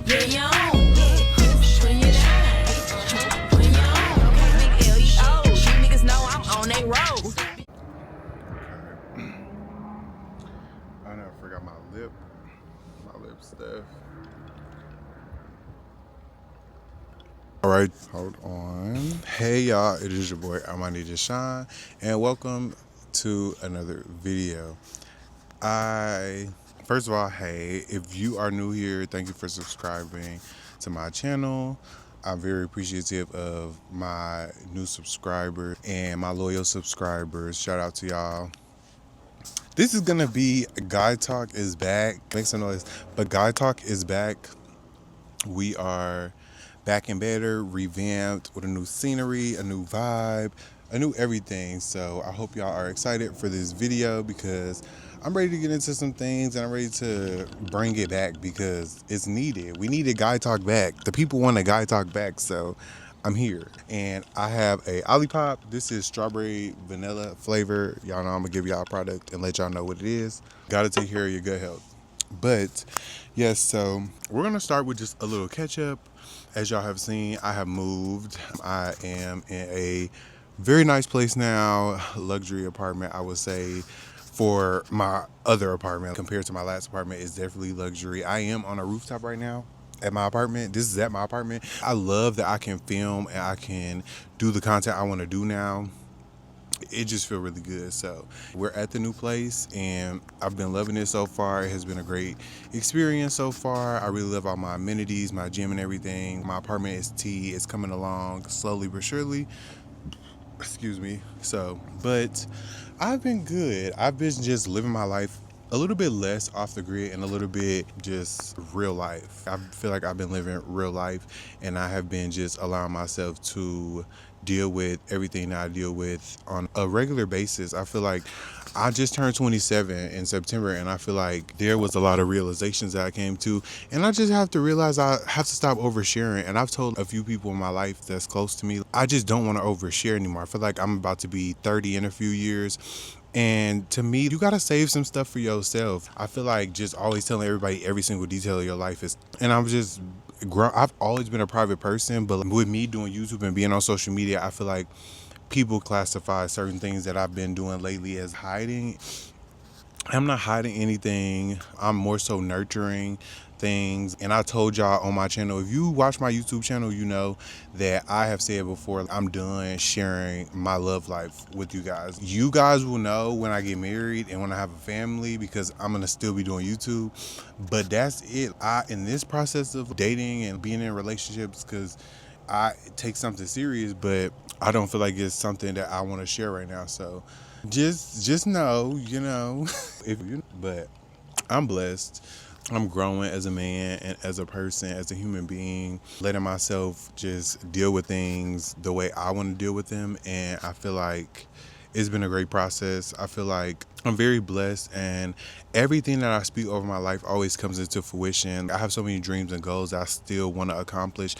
Yeah, you on. When you shine. When you on. Okay, big L-E-O. You niggas know I'm on they road. I never forgot my lip stuff. All right, hold on. Hey y'all, it is your boy Armani Deshaun, and welcome to another video. First of all, hey, if you are new here, thank you for subscribing to my channel. I'm very appreciative of my new subscribers and my loyal subscribers. Shout out to y'all. This is gonna be Guy Talk is back. Make some noise, but Guy Talk is back. We are back and better, revamped with a new scenery, a new vibe, a new everything. So I hope y'all are excited for this video because I'm ready to get into some things and I'm ready to bring it back because it's needed. We need a Guy Talk back. The people want a Guy Talk back, so I'm here. And I have a Olipop. This is strawberry vanilla flavor. Y'all know I'm gonna give y'all a product and let y'all know what it is. Gotta take care of your gut health. But yes, so we're gonna start with just a little catch up. As y'all have seen, I have moved. I am in a very nice place now, luxury apartment, I would say. For my other apartment compared to my last apartment, is definitely luxury. I am on a rooftop right now at my apartment. This is at my apartment. I love that I can film and I can do the content I want to do now. It just feels really good. So we're at the new place and I've been loving it so far. It has been a great experience so far. I really love all my amenities, my gym and everything. My apartment is T. It's coming along slowly but surely. Excuse me. So, but I've been good. I've been just living my life a little bit less off the grid and a little bit just real life. I feel like I've been living real life and I have been just allowing myself to deal with everything that I deal with on a regular basis. I feel like I just turned 27 in September and I feel like there was a lot of realizations that I came to and I just have to realize I have to stop oversharing. And I've told a few people in my life that's close to me, I just don't want to overshare anymore. I feel like I'm about to be 30 in a few years. And to me, you gotta save some stuff for yourself. I feel like just always telling everybody every single detail of your life is, and I've always been a private person, but with me doing YouTube and being on social media, I feel like people classify certain things that I've been doing lately as hiding. I'm not hiding anything. I'm more so nurturing things. And I told y'all on my channel, if you watch my YouTube channel, you know that I have said before, I'm done sharing my love life with you guys. You guys will know when I get married and when I have a family because I'm going to still be doing YouTube. But that's it. In this process of dating and being in relationships, because I take something serious, but I don't feel like it's something that I want to share right now. So just know, but I'm blessed. I'm growing as a man and as a person, as a human being, letting myself just deal with things the way I want to deal with them. And I feel like it's been a great process. I feel like I'm very blessed and everything that I speak over my life always comes into fruition. I have so many dreams and goals that I still want to accomplish.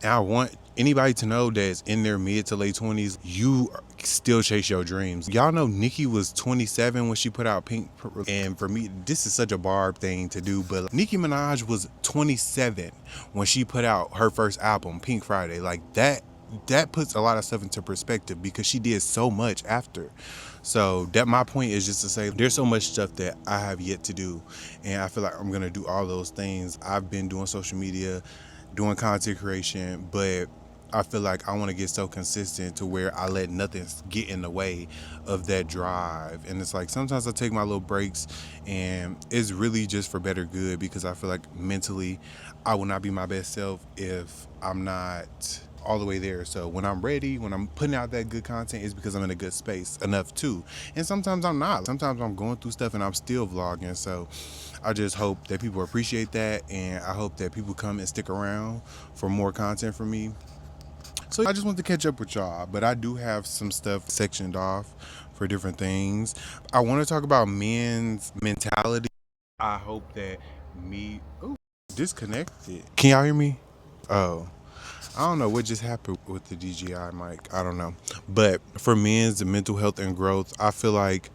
And I want anybody to know that's in their mid to late 20s, you still chase your dreams. Y'all know Nicki was 27 when she put out Pink. And for me, this is such a Barb thing to do, but Nicki Minaj was 27 when she put out her first album, Pink Friday. Like that puts a lot of stuff into perspective because she did so much after. So that my point is just to say there's so much stuff that I have yet to do. And I feel like I'm going to do all those things. I've been doing social media, doing content creation, but I feel like I want to get so consistent to where I let nothing get in the way of that drive. And it's like sometimes I take my little breaks and it's really just for better good because I feel like mentally I will not be my best self if I'm not all the way there. So when I'm ready, when I'm putting out that good content, it's because I'm in a good space enough too. And sometimes I'm not. Sometimes I'm going through stuff and I'm still vlogging. So I just hope that people appreciate that, and I hope that people come and stick around for more content from me. So I just want to catch up with y'all, but I do have some stuff sectioned off for different things. I want to talk about men's mentality. I hope that disconnected. Can y'all hear me? Oh, I don't know what just happened with the DJI mic. I don't know. But for men's mental health and growth, I feel like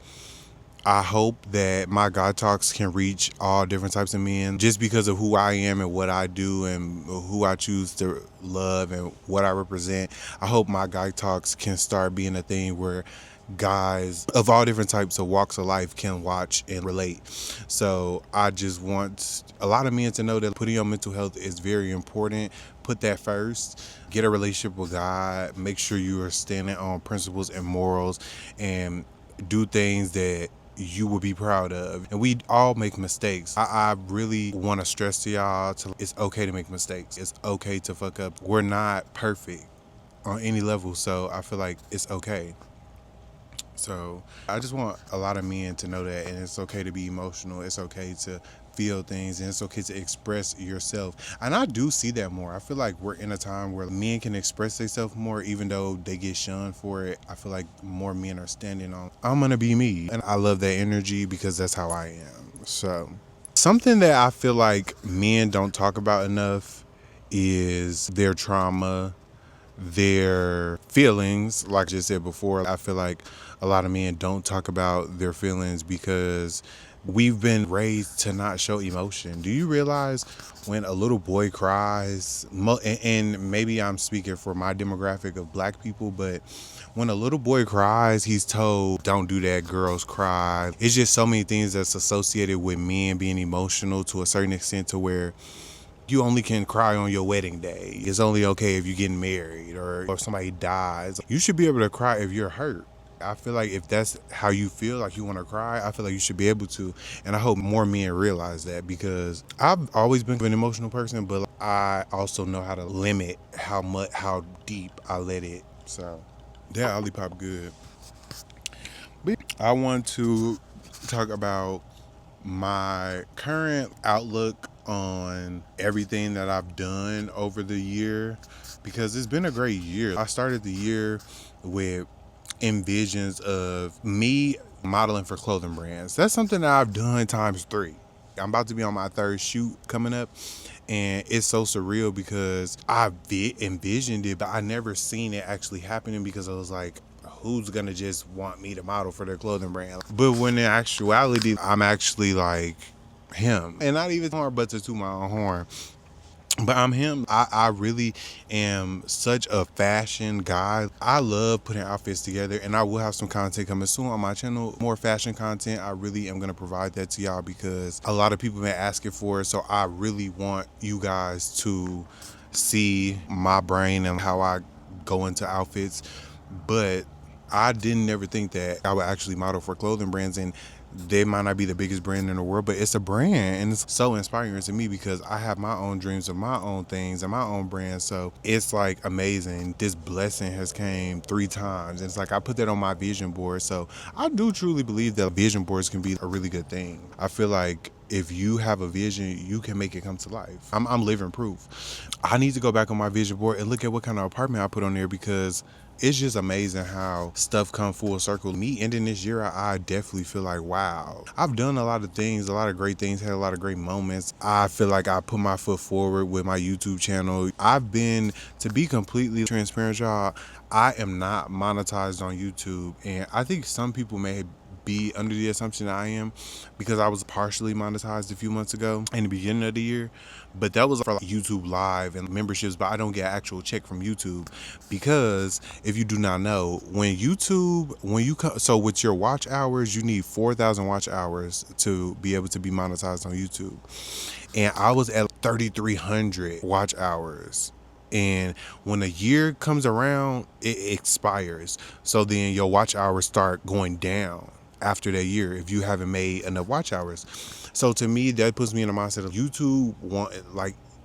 I hope that my God Talks can reach all different types of men just because of who I am and what I do and who I choose to love and what I represent. I hope my God Talks can start being a thing where guys of all different types of walks of life can watch and relate. So I just want a lot of men to know that putting your mental health is very important. Put that first. Get a relationship with God. Make sure you are standing on principles and morals, and do things that you will be proud of. And we all make mistakes. I really want to stress to y'all it's okay to make mistakes. It's okay to fuck up. We're not perfect on any level, so I feel like it's okay. So I just want a lot of men to know that, and it's okay to be emotional. It's okay to feel things, and it's okay to express yourself. And I do see that more. I feel like we're in a time where men can express themselves more, even though they get shunned for it. I feel like more men are standing on, I'm gonna be me, and I love that energy because that's how I am. So something that I feel like men don't talk about enough is their trauma, their feelings. Like I just said before, I feel like a lot of men don't talk about their feelings because we've been raised to not show emotion. Do you realize when a little boy cries, and maybe I'm speaking for my demographic of black people, but when a little boy cries, he's told, don't do that, girls cry. It's just so many things that's associated with men being emotional to a certain extent, to where you only can cry on your wedding day. It's only okay if you're getting married or if somebody dies. You should be able to cry if you're hurt. I feel like if that's how you feel, like you want to cry, I feel like you should be able to. And I hope more men realize that, because I've always been an emotional person, but I also know how to limit how deep I let it. So that Olipop good. But I want to talk about my current outlook on everything that I've done over the year, because it's been a great year. I started the year with envisions of me modeling for clothing brands. That's something that I've done times 3. I'm about to be on my 3rd shoot coming up, and it's so surreal because I envisioned it, but I never seen it actually happening, because I was like, who's gonna just want me to model for their clothing brand? But when in actuality, I'm actually like him. And not even hard, but to toot my own horn, but I'm him. I really am such a fashion guy. I love putting outfits together, and I will have some content coming soon on my channel, more fashion content. I really am going to provide that to y'all because a lot of people have been asking for it. So I really want you guys to see my brain and how I go into outfits. But I didn't ever think that I would actually model for clothing brands, and they might not be the biggest brand in the world, but it's a brand, and it's so inspiring to me because I have my own dreams of my own things and my own brand. So it's like amazing. This blessing has came 3 times, and it's like I put that on my vision board. So I do truly believe that vision boards can be a really good thing. I feel like if you have a vision, you can make it come to life. I'm living proof. I need to go back on my vision board and look at what kind of apartment I put on there, because it's just amazing how stuff come full circle. Me ending this year, I definitely feel like, wow, I've done a lot of things, a lot of great things, had a lot of great moments. I feel like I put my foot forward with my YouTube channel. I've been, to be completely transparent, y'all, I am not monetized on YouTube. And I think some people may be under the assumption I am, because I was partially monetized a few months ago in the beginning of the year, but that was for like YouTube Live and memberships. But I don't get an actual check from YouTube, because if you do not know, when you come, so with your watch hours, you need 4,000 watch hours to be able to be monetized on YouTube, and I was at 3,300 watch hours. And when a year comes around, it expires. So then your watch hours start going down after that year if you haven't made enough watch hours. So to me, that puts me in the mindset of YouTube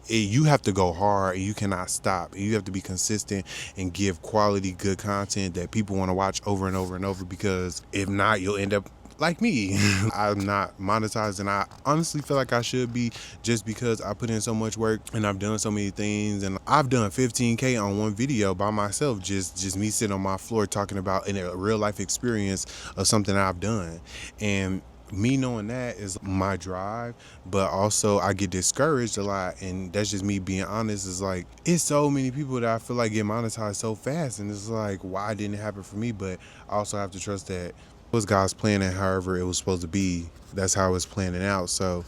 you have to go hard, and you cannot stop. You have to be consistent and give quality, good content that people want to watch over and over and over, because if not, you'll end up like me. I'm not monetized, and I honestly feel like I should be, just because I put in so much work and I've done so many things. And I've done 15K on one video by myself, just me sitting on my floor talking about in a real life experience of something I've done. And me knowing that is my drive, but also I get discouraged a lot, and that's just me being honest. Is like, it's so many people that I feel like get monetized so fast, and it's like, why didn't it happen for me? But I also have to trust that was God's plan, and however it was supposed to be, that's how it's planning out. So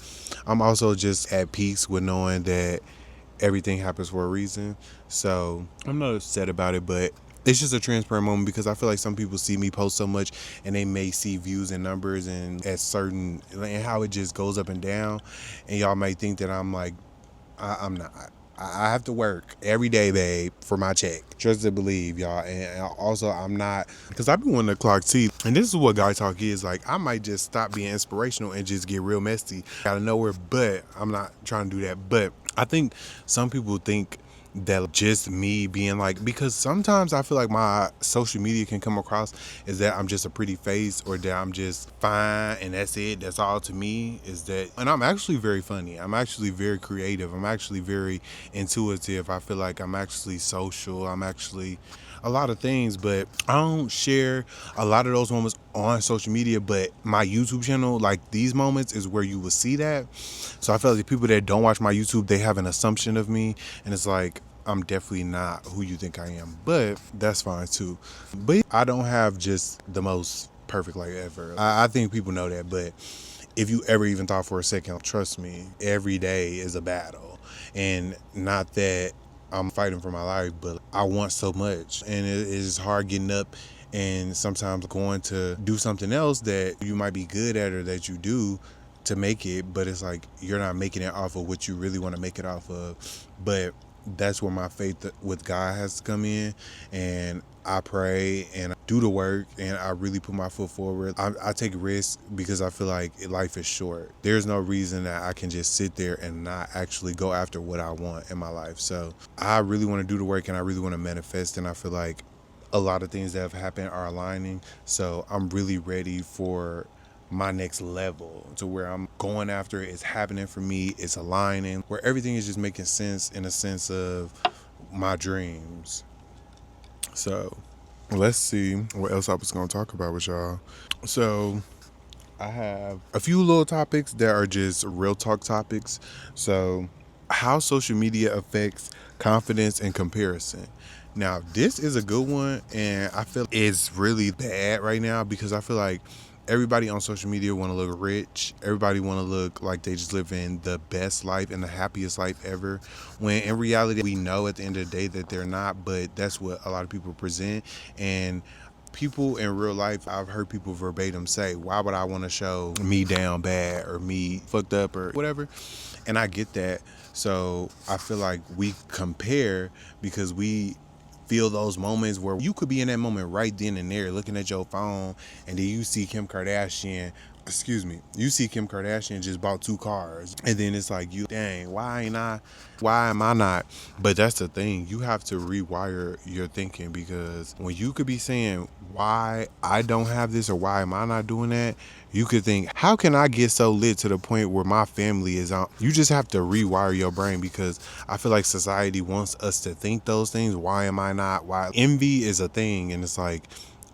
I'm also just at peace with knowing that everything happens for a reason. So I'm not upset about it, but it's just a transparent moment because I feel like some people see me post so much and they may see views and numbers and at certain and how it just goes up and down, and y'all might think that I'm like I'm not. I have to work every day, babe, for my check. Trust and believe, y'all. And also, I'm not, because I've been wanting to clock teeth. And this is what guy talk is. Like, I might just stop being inspirational and just get real messy out of nowhere. But I'm not trying to do that. But I think some people think that just me being like, because sometimes I feel like my social media can come across is that I'm just a pretty face or that I'm just fine and that's it, that's all to me is that. And I'm actually very funny, I'm actually very creative, I'm actually very intuitive, I feel like I'm actually social, I'm actually a lot of things, but I don't share a lot of those moments on social media. But my YouTube channel, like these moments is where you will see that. So I feel like the people that don't watch my YouTube, they have an assumption of me, and it's like I'm definitely not who you think I am, but that's fine too. But I don't have just the most perfect life ever. I think people know that, but if you ever even thought for a second, trust me, every day is a battle. And not that I'm fighting for my life, but I want so much. And it is hard getting up and sometimes going to do something else that you might be good at or that you do to make it, but it's like you're not making it off of what you really want to make it off of. But that's where my faith with God has to come in, and I pray and I do the work and I really put my foot forward. I take risks because I feel like life is short. There's no reason that I can just sit there and not actually go after what I want in my life. So I really want to do the work and I really want to manifest, and I feel like a lot of things that have happened are aligning. So I'm really ready for my next level to where I'm going after it's happening for me, it's aligning, where everything is just making sense in a sense of my dreams. So let's see what else I was going to talk about with y'all. So I have a few little topics that are just real talk topics. So how social media affects confidence and comparison. Now, this is a good one, and I feel it's really bad right now because I feel like everybody on social media want to look rich. Everybody want to look like they just living the best life and the happiest life ever. When in reality, we know at the end of the day that they're not, but that's what a lot of people present. And people in real life, I've heard people verbatim say, why would I want to show me down bad or me fucked up or whatever? And I get that. So I feel like we compare because we feel those moments where you could be in that moment right then and there looking at your phone, and then you see Kim Kardashian just bought 2 cars, and then it's like, you dang, why am I not? But that's the thing, you have to rewire your thinking, because when you could be saying why I don't have this or why am I not doing that, you could think, how can I get so lit to the point where my family is on? You just have to rewire your brain, because I feel like society wants us to think those things. Why am I not? Why? Envy is a thing, and it's like,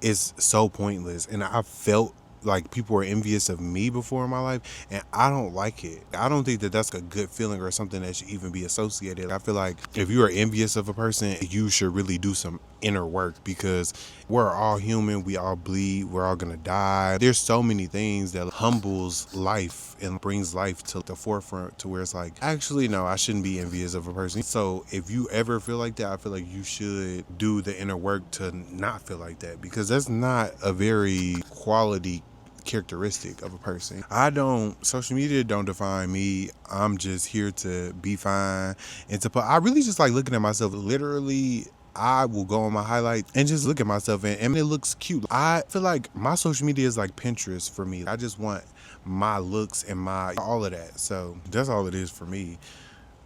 it's so pointless. And I felt like people were envious of me before in my life, and I don't like it. I don't think that that's a good feeling or something that should even be associated. I feel like if you are envious of a person, you should really do some inner work, because we're all human, we all bleed, we're all gonna die. There's so many things that humbles life and brings life to the forefront, to where it's like, actually no, I shouldn't be envious of a person. So if you ever feel like that, I feel like you should do the inner work to not feel like that, because that's not a very quality characteristic of a person. Social media don't define me. I'm just here to be fine and to put, I really just like looking at myself. Literally, I will go on my highlights and just look at myself, and it looks cute. I feel like my social media is like Pinterest for me. I just want my looks and my all of that. So that's all it is for me.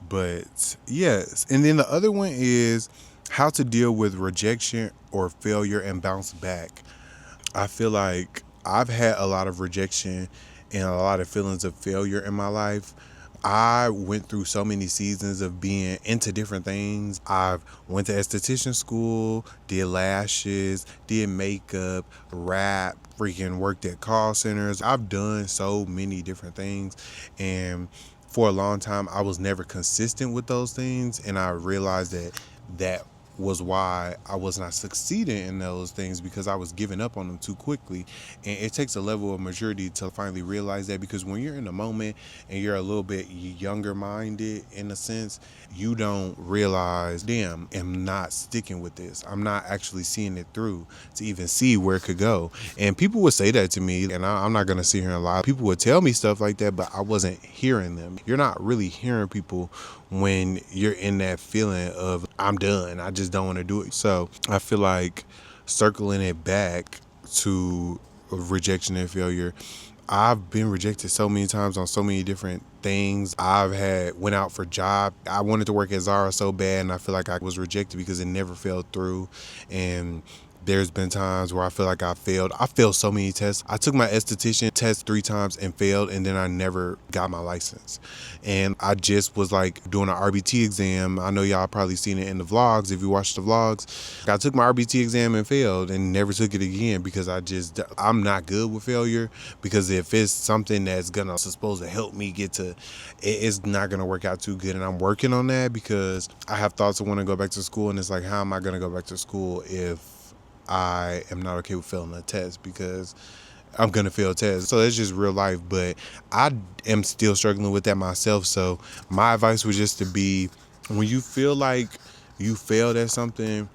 But yes, and then the other one is how to deal with rejection or failure and bounce back. I feel like I've had a lot of rejection and a lot of feelings of failure in my life. I went through so many seasons of being into different things. I've went to esthetician school, did lashes, did makeup, rap, freaking worked at call centers. I've done so many different things, and for a long time I was never consistent with those things, and I realized that was why I was not succeeding in those things, because I was giving up on them too quickly. And it takes a level of maturity to finally realize that, because when you're in the moment and you're a little bit younger minded in a sense, you don't realize, damn, I'm not sticking with this. I'm not actually seeing it through to even see where it could go. And people would say that to me, and I'm not going to sit here and lie. People would tell me stuff like that, but I wasn't hearing them. You're not really hearing people when you're in that feeling of, I'm done, I just don't want to do it. So I feel like circling it back to rejection and failure, I've been rejected so many times on so many different things. Went out for job. I wanted to work at Zara so bad, and I feel like I was rejected because it never fell through. And there's been times where I feel like I failed. I failed so many tests. I took my esthetician test 3 times and failed, and then I never got my license. And I just was like doing an RBT exam. I know y'all probably seen it in the vlogs if you watch the vlogs. I took my RBT exam and failed and never took it again, because I'm not good with failure. Because if it's something that's supposed to help me get to, it's not gonna work out too good. And I'm working on that, because I have thoughts of wanting to go back to school, and it's like, how am I gonna go back to school if I am not okay with failing a test, because I'm gonna fail tests. So it's just real life. But I am still struggling with that myself. So my advice was just to be, when you feel like you failed at something,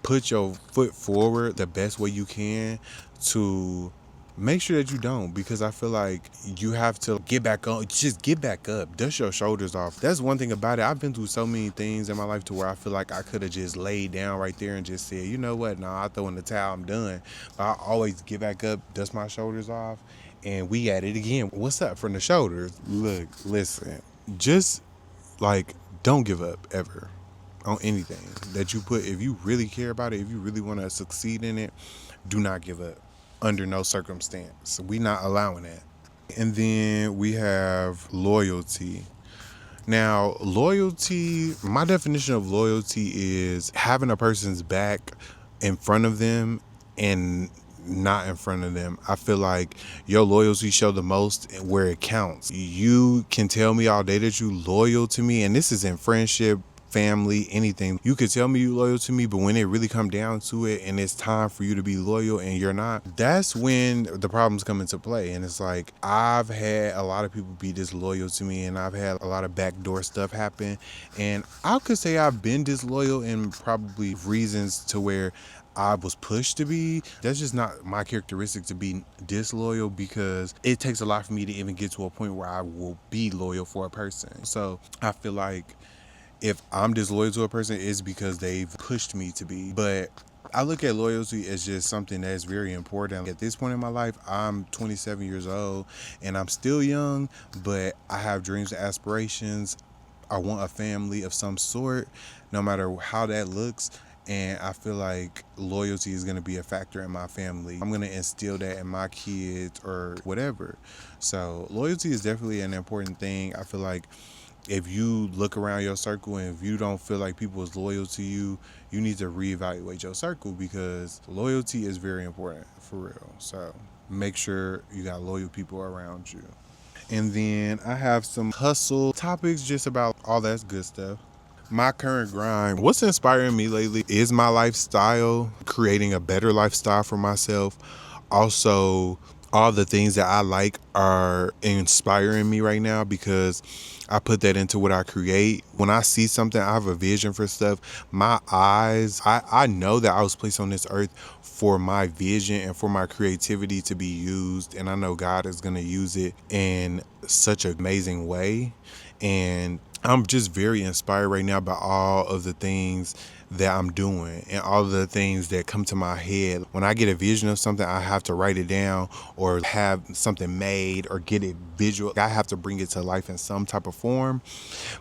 put your foot forward the best way you can to make sure that you don't, because I feel like you have to get back on. Just get back up, dust your shoulders off. That's one thing about it. I've been through so many things in my life to where I feel like I could have just laid down right there and just said, you know what, nah, I throw in the towel, I'm done. But I always get back up, dust my shoulders off, and we at it again. What's up from the shoulders? Look, listen, just like, don't give up ever on anything that you put. If you really care about it, if you really want to succeed in it, do not give up under no circumstance. We not allowing that. And then we have loyalty. Now, loyalty, my definition of loyalty is having a person's back in front of them and not in front of them. I feel like your loyalty show the most where it counts. You can tell me all day that you loyal to me, and this is in friendship, family, anything. You could tell me you loyal to me, but when it really come down to it and it's time for you to be loyal and you're not, that's when the problems come into play. And it's like, I've had a lot of people be disloyal to me, and I've had a lot of backdoor stuff happen, and I could say I've been disloyal in probably reasons to where I was pushed to be. That's just not my characteristic to be disloyal, because it takes a lot for me to even get to a point where I will be loyal for a person. So I feel like if I'm disloyal to a person, it's because they've pushed me to be. But I look at loyalty as just something that's very important. At this point in my life, I'm 27 years old and I'm still young, but I have dreams and aspirations. I want a family of some sort, no matter how that looks. And I feel like loyalty is going to be a factor in my family. I'm going to instill that in my kids or whatever. So loyalty is definitely an important thing. I feel like if you look around your circle and if you don't feel like people is loyal to you, you need to reevaluate your circle, because loyalty is very important, for real. So make sure you got loyal people around you. And then I have some hustle topics, just about all that good stuff. My current grind, what's inspiring me lately is my lifestyle, creating a better lifestyle for myself. Also, all the things that I like are inspiring me right now, because I put that into what I create. When I see something, I have a vision for stuff. My eyes, I know that I was placed on this earth for my vision and for my creativity to be used. And I know God is going to use it in such an amazing way. And I'm just very inspired right now by all of the things that I'm doing and all of the things that come to my head. When I get a vision of something, I have to write it down or have something made or get it visual. I have to bring it to life in some type of form,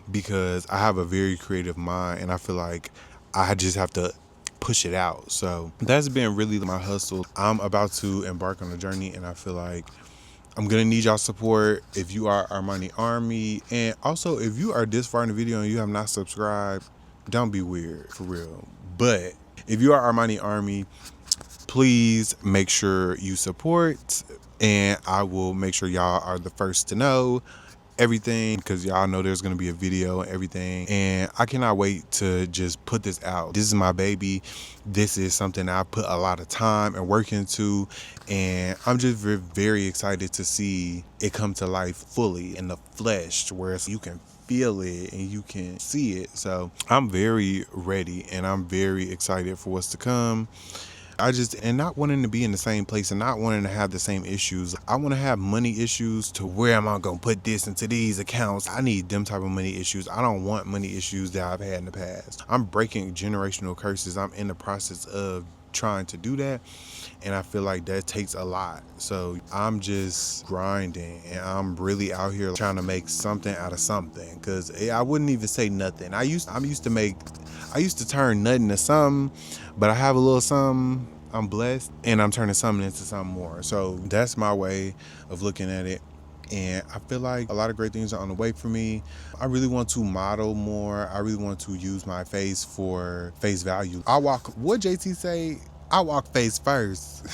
because I have a very creative mind, and I feel like I just have to push it out. So that's been really my hustle. I'm about to embark on a journey, and I feel like I'm gonna need y'all support if you are Armani Army. And also, if you are this far in the video and you have not subscribed, don't be weird, for real. But if you are Armani Army, please make sure you support, and I will make sure y'all are the first to know everything, because y'all know there's gonna be a video and everything, and I cannot wait to just put this out. This is my baby. This is something I put a lot of time and work into, and I'm just very, very excited to see it come to life fully in the flesh, where you can feel it and you can see it. So I'm very ready and I'm very excited for what's to come. And not wanting to be in the same place and not wanting to have the same issues. I want to have money issues to where am I going to put this into these accounts? I need them type of money issues. I don't want money issues that I've had in the past. I'm breaking generational curses. I'm in the process of trying to do that, and I feel like that takes a lot. So I'm just grinding and I'm really out here trying to make something out of something, because I wouldn't even say nothing. I used to turn nothing into something, but I have a little something. I'm blessed and I'm turning something into something more. So that's my way of looking at it. And I feel like a lot of great things are on the way for me. I really want to model more. I really want to use my face for face value. What JT say? I walk face first.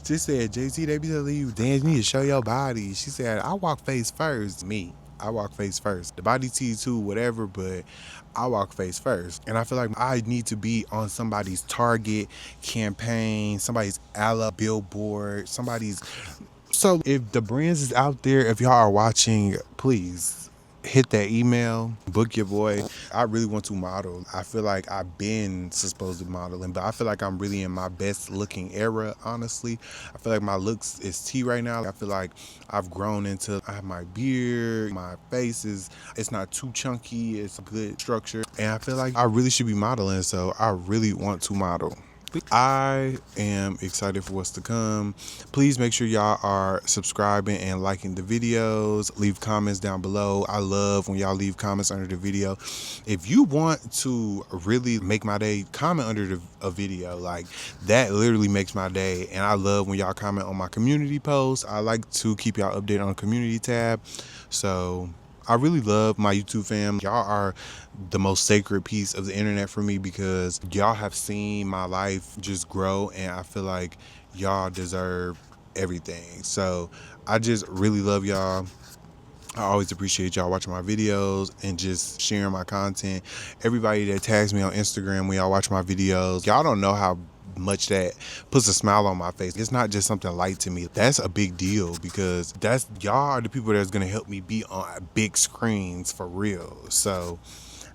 She said, JT, they be telling you, damn, you need to show your body. She said, I walk face first. I walk face first. The body T too, whatever, but I walk face first. And I feel like I need to be on somebody's Target campaign, somebody's Alla billboard, So if the brands is out there, if y'all are watching, please hit that email, book your boy. I really want to model. I feel like I've been supposed to be modeling, but I feel like I'm really in my best looking era, honestly. I feel like my looks is T right now. I feel like I've grown into, I have my beard, my face it's not too chunky, it's a good structure. And I feel like I really should be modeling, so I really want to model. I am excited for what's to come. Please make sure y'all are subscribing and liking the videos. Leave comments down below. I love when y'all leave comments under the video. If you want to really make my day, comment under a video. Like, that literally makes my day. And I love when y'all comment on my community posts. I like to keep y'all updated on the community tab. So I really love my YouTube fam. Y'all are the most sacred piece of the internet for me, because y'all have seen my life just grow, and I feel like y'all deserve everything. So I just really love y'all. I always appreciate y'all watching my videos and just sharing my content. Everybody that tags me on Instagram when y'all watch my videos, y'all don't know how much that puts a smile on my face. It's not just something light to me. That's a big deal, because y'all are the people that's gonna help me be on big screens for real. So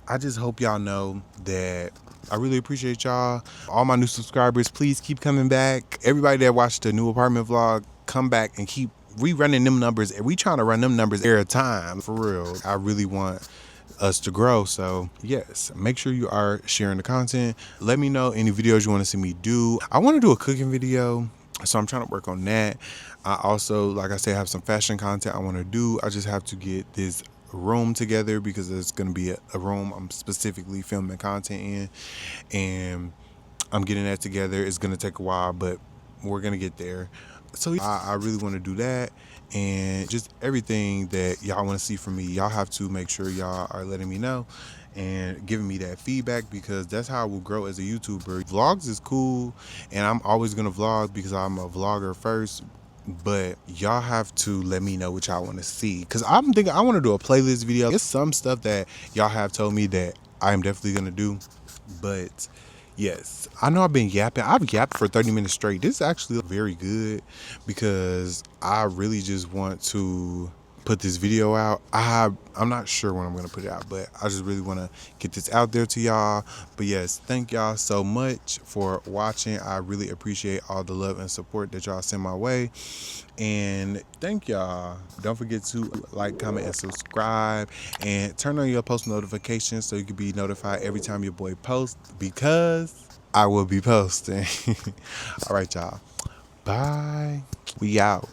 I just hope y'all know that I really appreciate y'all. All my new subscribers, please keep coming back. Everybody that watched the new apartment vlog, come back and keep rerunning them numbers. And we trying to run them numbers every time, for real. I really want us to grow. So yes, make sure you are sharing the content. Let me know any videos you want to see me do. I want to do a cooking video, so I'm trying to work on that. I also, like I said, have some fashion content I want to do. I just have to get this room together, because it's going to be a room I'm specifically filming content in, and I'm getting that together. It's going to take a while, but we're going to get there. So I really want to do that, and just everything that y'all want to see from me, y'all have to make sure y'all are letting me know and giving me that feedback, because that's how I will grow as a YouTuber. Vlogs is cool, and I'm always going to vlog because I'm a vlogger first, but y'all have to let me know what y'all want to see, because I'm thinking I want to do a playlist video. It's some stuff that y'all have told me that I am definitely going to do, but yes, I know I've been yapping. I've yapped for 30 minutes straight. This is actually very good, because I really just want to put this video out. I'm not sure when I'm going to put it out, but I just really want to get this out there to y'all. But yes, thank y'all so much for watching. I really appreciate all the love and support that y'all send my way. And thank y'all. Don't forget to like, comment, and subscribe, and turn on your post notifications so you can be notified every time your boy posts, because I will be posting. All right, y'all. Bye. We out.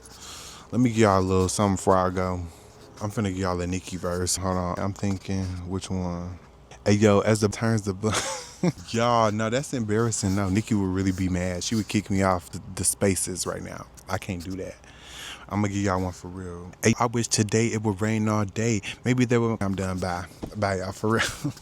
Let me give y'all a little something before I go. I'm finna give y'all a Nicki verse. Hold on. I'm thinking, which one? Hey, yo, as the turns the y'all, no, that's embarrassing. No, Nicki would really be mad. She would kick me off the spaces right now. I can't do that. I'm gonna give y'all one for real. Hey, I wish today it would rain all day. Maybe they will. I'm done. Bye. Bye, y'all, for real.